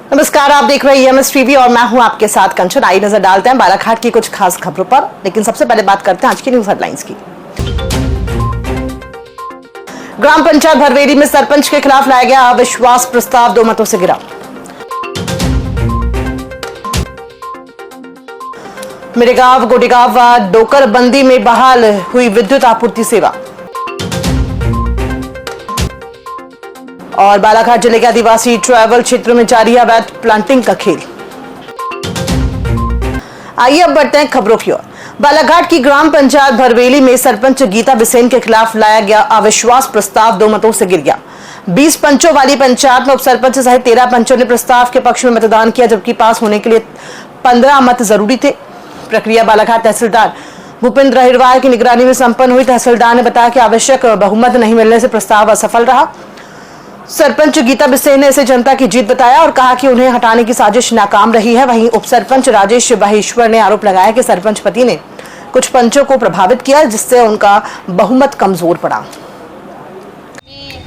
नमस्कार, आप देख रहे हैं एमएस टीवी और मैं हूं आपके साथ कंचन। आई नजर डालते हैं बालाघाट की कुछ खास खबरों पर, लेकिन सबसे पहले बात करते हैं आज की न्यूज हेडलाइंस की। ग्राम पंचायत भरवेली में सरपंच के खिलाफ लाया गया अविश्वास प्रस्ताव 2 मतों से गिरा। मिरेगांव, गोडेगांव व डोकरबंदी में बहाल हुई विद्युत आपूर्ति सेवा। और बालाघाट जिले के आदिवासी ट्राइबल क्षेत्रों में जारी है अवैध प्लांटिंग का खेल। आइए अब बढ़ते हैं खबरों की ओर। बालाघाट की ग्राम पंचायत भरवेली में सरपंच गीता बिसेन के खिलाफ लाया गया अविश्वास प्रस्ताव 2 मतों से गिर गया। 20 पंचों वाली पंचायत में उपसरपंच सहित 13 पंचों ने प्रस्ताव के पक्ष में मतदान किया, जबकि पास होने के लिए 15 मत जरूरी थे। प्रक्रिया बालाघाट तहसीलदार भूपेंद्र अहिरवार की निगरानी में संपन्न हुई। तहसीलदार ने बताया कि आवश्यक बहुमत नहीं मिलने से प्रस्ताव असफल रहा। सरपंच गीता बिसेन ने इसे जनता की जीत बताया और कहा कि उन्हें हटाने की साजिश नाकाम रही है। वहीं उपसरपंच राजेश बाहेश्वर ने आरोप लगाया कि सरपंच पति ने कुछ पंचों को प्रभावित किया, जिससे उनका बहुमत कमजोर पड़ा।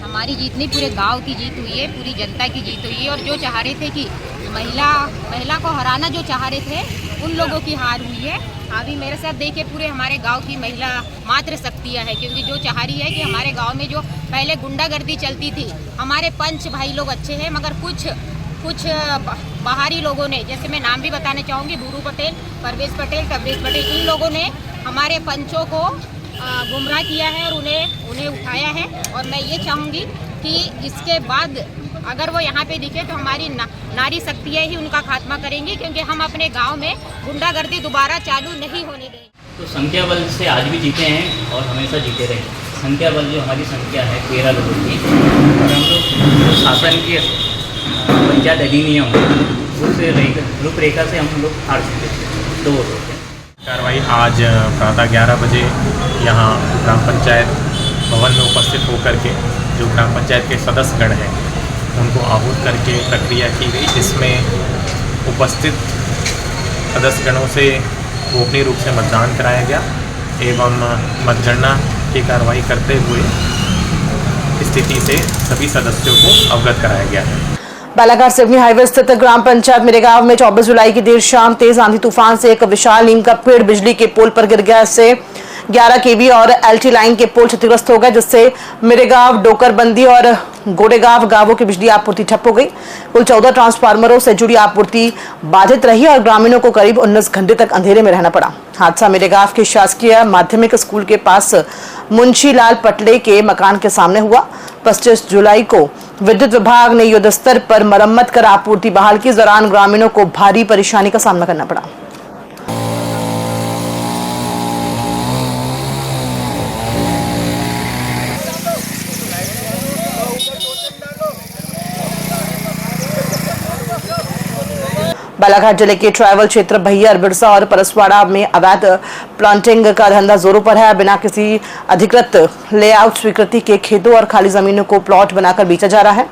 हमारी जीत नहीं, पूरे गांव की जीत हुई है, पूरी जनता की जीत हुई है। और जो चाह रहे थे कि महिला को हराना जो चाह रहे थे, उन लोगों की हार हुई है। अभी मेरे साथ देखिए, पूरे हमारे गांव की महिला मात्र शक्तियाँ है, क्योंकि जो चाह रही है कि हमारे गांव में जो पहले गुंडागर्दी चलती थी, हमारे पंच भाई लोग अच्छे हैं, मगर कुछ बाहरी लोगों ने, जैसे मैं नाम भी बताना चाहूँगी, बूरू पटेल, परवेश पटेल, कवरेश पटेल, इन लोगों ने हमारे पंचों को गुमराह किया है और उन्हें उठाया है। और मैं ये चाहूँगी कि इसके बाद अगर वो यहाँ पे दिखे तो हमारी नारी शक्तियाँ ही उनका खात्मा करेंगी, क्योंकि हम अपने गांव में गुंडागर्दी दोबारा चालू नहीं होने देंगे। तो संख्या बल से आज भी जीते हैं और हमेशा जीते रहेंगे। संख्या बल जो हमारी संख्या है 13 लोगों की, और हम लोग शासन के पंचायत अधिनियम उस रूपरेखा से हम लोग हार चुके थे, 2 वोटों से। कार्रवाई आज प्रातः 11 बजे यहाँ ग्राम पंचायत भवन में उपस्थित होकर के जो ग्राम पंचायत के सदस्यगण हैं उनको आहूत करके प्रक्रिया की गई, जिसमें उपस्थित सदस्यगणों से गोपनीय रूप से मतदान कराया गया एवं मतगणना की कार्रवाई करते हुए स्थिति से सभी सदस्यों को अवगत कराया गया है। बालाघाट सिवनी हाईवे स्थित ग्राम पंचायत मिरेगांव में 24 जुलाई की देर शाम तेज आंधी तूफान से एक विशाल नीम का पेड़ बिजली के पोल पर गिर गया। इससे 11 केवी और एलटी लाइन के पोल क्षतिग्रस्त हो गए, जिससे मिरेगांव, डोकरबंदी और गोडेगांव गांवों की बिजली आपूर्ति ठप हो गई। कुल 14 ट्रांसफार्मरों से जुड़ी आपूर्ति बाधित रही और ग्रामीणों को करीब 19 घंटे तक अंधेरे में रहना पड़ा। हादसा मिरेगांव के शासकीय माध्यमिक स्कूल के पास मुंशी लाल पटले के मकान के सामने हुआ। 25 जुलाई को विद्युत विभाग ने युद्ध स्तर पर मरम्मत कर आपूर्ति बहाल की। इस दौरान ग्रामीणों को भारी परेशानी का सामना करना पड़ा। बालाघाट जिले के ट्राइबल क्षेत्र भैयर, बिरसा और परसवाड़ा में अवैध प्लांटिंग का धंधा जोरों पर है। बिना किसी अधिकृत लेआउट स्वीकृति के खेतों और खाली जमीनों को प्लॉट बनाकर बेचा जा रहा है।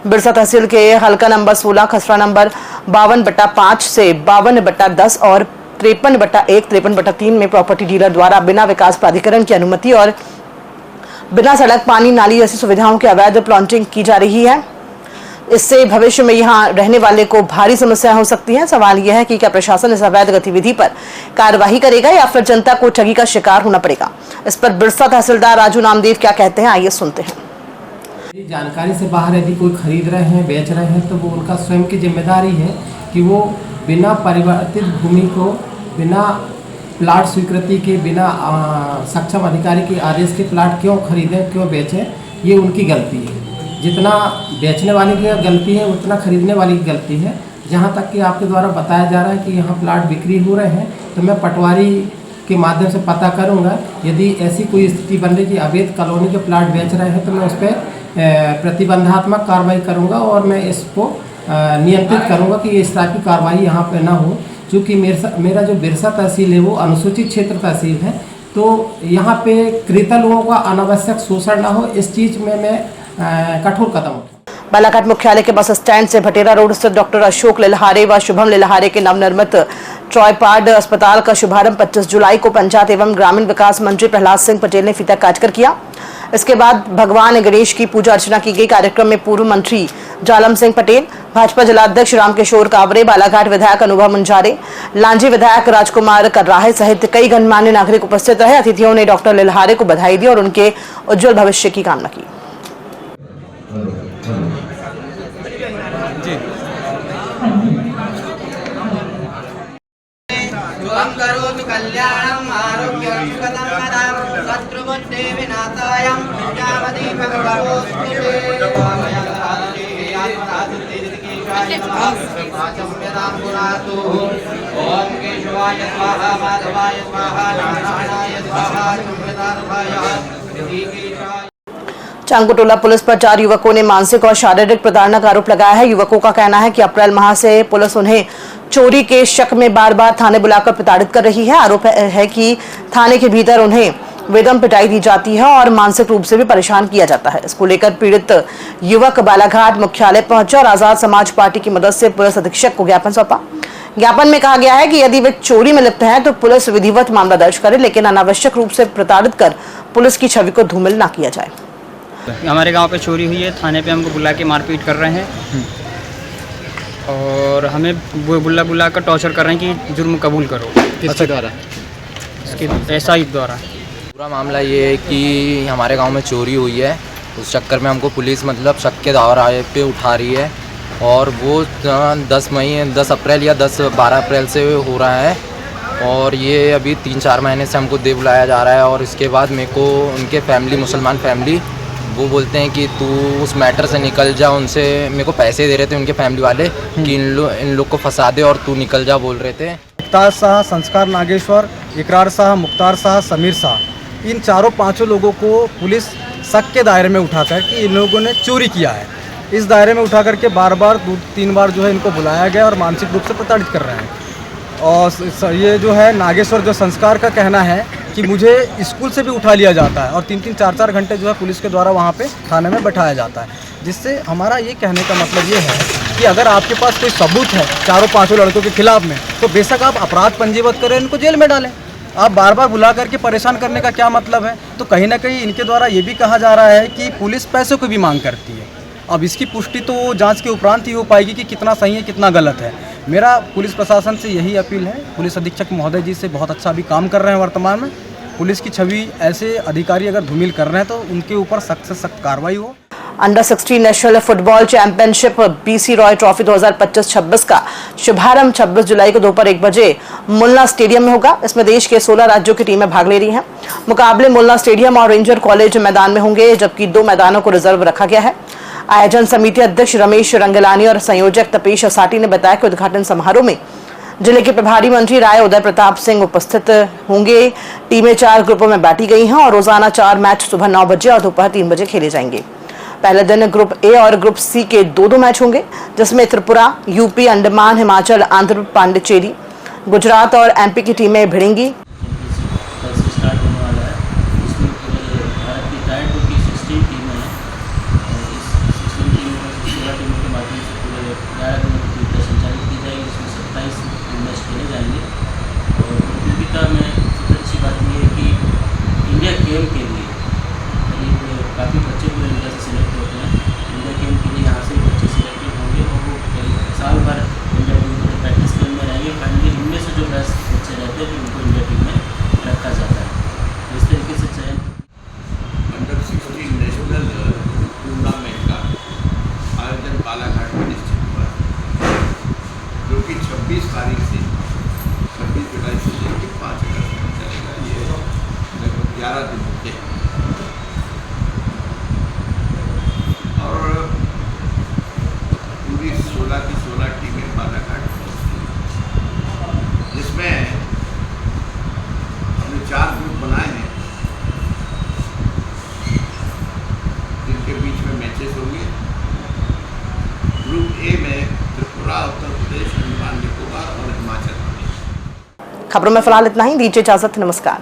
बिरसा तहसील के हल्का नंबर 16, खसरा नंबर 52/5 से 52/10 और 53/1, 53/3 में प्रॉपर्टी डीलर द्वारा बिना विकास प्राधिकरण की अनुमति और बिना सड़क, पानी, नाली जैसी सुविधाओं के अवैध प्लांटिंग की जा रही है। इससे भविष्य में यहाँ रहने वाले को भारी समस्या हो सकती है। सवाल यह है कि क्या प्रशासन इस अवैध गतिविधि पर कार्रवाई करेगा या फिर जनता को ठगी का शिकार होना पड़ेगा। इस पर बिरसा तहसीलदार राजू नामदेव क्या कहते हैं, आइए सुनते हैं। जानकारी से बाहर यदि कोई खरीद रहे हैं, बेच रहे हैं, तो वो उनका स्वयं की जिम्मेदारी है कि वो बिना परिवर्तित भूमि को, बिना प्लाट स्वीकृति के, बिना सक्षम अधिकारी के आदेश के प्लाट क्यों खरीदें, क्यों बेचें, ये उनकी गलती है। जितना बेचने वाले की गलती है उतना खरीदने वाली की गलती है। जहाँ तक कि आपके द्वारा बताया जा रहा है कि यहाँ प्लाट बिक्री हो रहे हैं, तो मैं पटवारी के माध्यम से पता करूँगा। यदि ऐसी कोई स्थिति बन रही कि अवैध कॉलोनी के प्लाट बेच रहे हैं, तो मैं उस पर प्रतिबंधात्मक कार्रवाई करूँगा और मैं इसको नियंत्रित करूँगा कि इस तरह की कार्रवाई यहाँ पर ना हो। चूँकि मेरा जो बिरसा तहसील है वो अनुसूचित क्षेत्र तहसील है, तो यहाँ पे क्रेता लोगों का अनावश्यक शोषण ना हो, इस चीज़ में मैं कठोर कदम उठाऊं। बालाघाट मुख्यालय के बस स्टैंड से भटेरा रोड स्थित डॉक्टर अशोक लिल्हारे व शुभम लिल्हारे के नवनिर्मित ट्राइपाड अस्पताल का शुभारंभ 25 जुलाई को पंचायत एवं ग्रामीण विकास मंत्री प्रहलाद सिंह पटेल ने फीता काटकर किया। इसके बाद भगवान गणेश की पूजा अर्चना की गई। कार्यक्रम में पूर्व मंत्री जालम सिंह पटेल, भाजपा जिलाध्यक्ष रामकिशोर कावरे, बालाघाट विधायक अनुभव मुंजारे, लांजी विधायक राजकुमार कर्राहे सहित कई गणमान्य नागरिक उपस्थित रहे। अतिथियों ने डॉक्टर लिल्हारे को बधाई दी और उनके उज्जवल भविष्य की कामना की। शुभं करोतु कल्याणं आरोग्यं सुखदं पदं शत्रुबुद्धे विनाशायं विद्यावती भगवतोऽस्तुते ओम केशवाय स्वाहा माधवाय स्वाहा नारायणाय स्वाहा चांगुटोला पुलिस पर 4 युवकों ने मानसिक और शारीरिक प्रताड़ना का आरोप लगाया है। युवकों का कहना है कि अप्रैल माह से पुलिस उन्हें चोरी के शक में बार-बार थाने बुलाकर प्रताड़ित कर रही है। आरोप है कि थाने के भीतर उन्हें बेदम पिटाई दी जाती है और मानसिक रूप से भी परेशान किया जाता है। इसको लेकर पीड़ित युवक बालाघाट मुख्यालय पहुंचे और आजाद समाज पार्टी की मदद से पुलिस अधीक्षक को ज्ञापन सौंपा। ज्ञापन में कहा गया है कि यदि वे चोरी में लिप्त हैं तो पुलिस विधिवत मामला दर्ज करे, लेकिन अनावश्यक रूप से प्रताड़ित कर पुलिस की छवि को धूमिल न किया जाए। हमारे गांव पे चोरी हुई है, थाने पे हमको बुला के मारपीट कर रहे हैं और हमें बुला कर टॉर्चर कर रहे हैं कि जुर्म कबूल करो। किसके द्वारा? इसके एसआई द्वारा। पूरा मामला ये है कि हमारे गांव में चोरी हुई है, उस चक्कर में हमको पुलिस मतलब शक के दायरे पे उठा रही है और वो 10 अप्रैल या 12 अप्रैल से हो रहा है और ये अभी 3-4 महीने से हमको दे बुलाया जा रहा है। और इसके बाद मेरे को उनके फैमिली, मुसलमान फैमिली, वो बोलते हैं कि तू उस मैटर से निकल जा। उनसे मेरे को पैसे दे रहे थे उनके फैमिली वाले कि इन लोग को फंसा दे और तू निकल जा बोल रहे थे। मुख्तार शाह, संस्कार नागेश्वर, इकरार शाह, मुख्तार शाह, समीर शाह, इन 4-5 लोगों को पुलिस शक के दायरे में उठाकर कि इन लोगों ने चोरी किया है, इस दायरे में उठा करके बार-बार 2-3 बार जो है इनको बुलाया गया और मानसिक रूप से प्रताड़ित कर रहे हैं। और ये जो है नागेश्वर, जो संस्कार का कहना है कि मुझे स्कूल से भी उठा लिया जाता है और 3-3, 4-4 घंटे जो है पुलिस के द्वारा वहाँ पे थाने में बैठाया जाता है। जिससे हमारा ये कहने का मतलब ये है कि अगर आपके पास कोई सबूत है 4-5 लड़कों के खिलाफ में, तो बेशक आप अपराध पंजीबद्ध करें, इनको जेल में डालें। आप बार बार बुला करके परेशान करने का क्या मतलब है? तो कहीं ना कहीं इनके द्वारा ये भी कहा जा रहा है कि पुलिस पैसों की भी मांग करती है। अब इसकी पुष्टि तो जांच के उपरांत ही हो पाएगी कि कितना सही है कितना गलत है। मेरा पुलिस प्रशासन से यही अपील है, पुलिस अधीक्षक महोदय जी से बहुत अच्छा भी काम कर रहे हैं वर्तमान में। पुलिस की छवि ऐसे अधिकारी अगर धूमिल कर रहे हैं तो उनके ऊपर सख्त से सख्त कार्रवाई हो। Under 16 national football championship BC Roy trophy 2025-26 का शुभारंभ 26 जुलाई को दोपहर 1 बजे मुल्ला स्टेडियम में होगा। इसमें देश के 16 राज्यों की टीमें भाग ले रही हैं। मुकाबले मुल्ला स्टेडियम और रेंजर कॉलेज मैदान में होंगे, जबकि 2 मैदानों को रिजर्व रखा गया है। आयोजन समिति अध्यक्ष रमेश रंगलानी और संयोजक तपेश असाटी ने बताया कि उद्घाटन समारोह में जिले के प्रभारी मंत्री राय उदय प्रताप सिंह उपस्थित होंगे। टीमें 4 ग्रुपों में बांटी गई हैं और रोजाना 4 मैच सुबह 9 बजे और दोपहर 3 बजे खेले जाएंगे। पहले दिन ग्रुप ए और ग्रुप सी के 2-2 मैच होंगे, जिसमें त्रिपुरा, यूपी, अंडमान, हिमाचल, आंध्र, पांडिचेरी, गुजरात और MP की टीमें भिड़ेंगी। गेम के लिए काफ़ी बच्चे पूरे इंडिया से सिलेक्ट होते हैं। इंडिया गेम के लिए यहाँ से बच्चे सिलेक्टेड होंगे और वो साल भर इंडिया टीम के प्रैक्टिस गेम में रहेंगे। फाइनली इनमें से जो बेस्ट बच्चे रहते हैं उनको इंडिया टीम में रखा जाता है। इस तरीके से चयन अंडर 16 नेशनल टूर्नामेंट का आयोजन बालाघाट में निश्चित हुआ, जो कि 26 तारीख से 26 जुलाई से लेकर 5 अगस्त तक चलेगा। ये लगभग 11 दिन होते हैं और पूरी 16 की 16 टीमें बालाघाट पहुँचती हैं, जिसमें हमने 4 ग्रुप बनाए हैं, जिनके बीच में मैचेस होंगे। ग्रुप ए में त्रिपुरा, उत्तर प्रदेश, अंडमान निकोबार और हिमाचल प्रदेश। खबरों में फिलहाल इतना ही। दीजिए इजाजत, नमस्कार।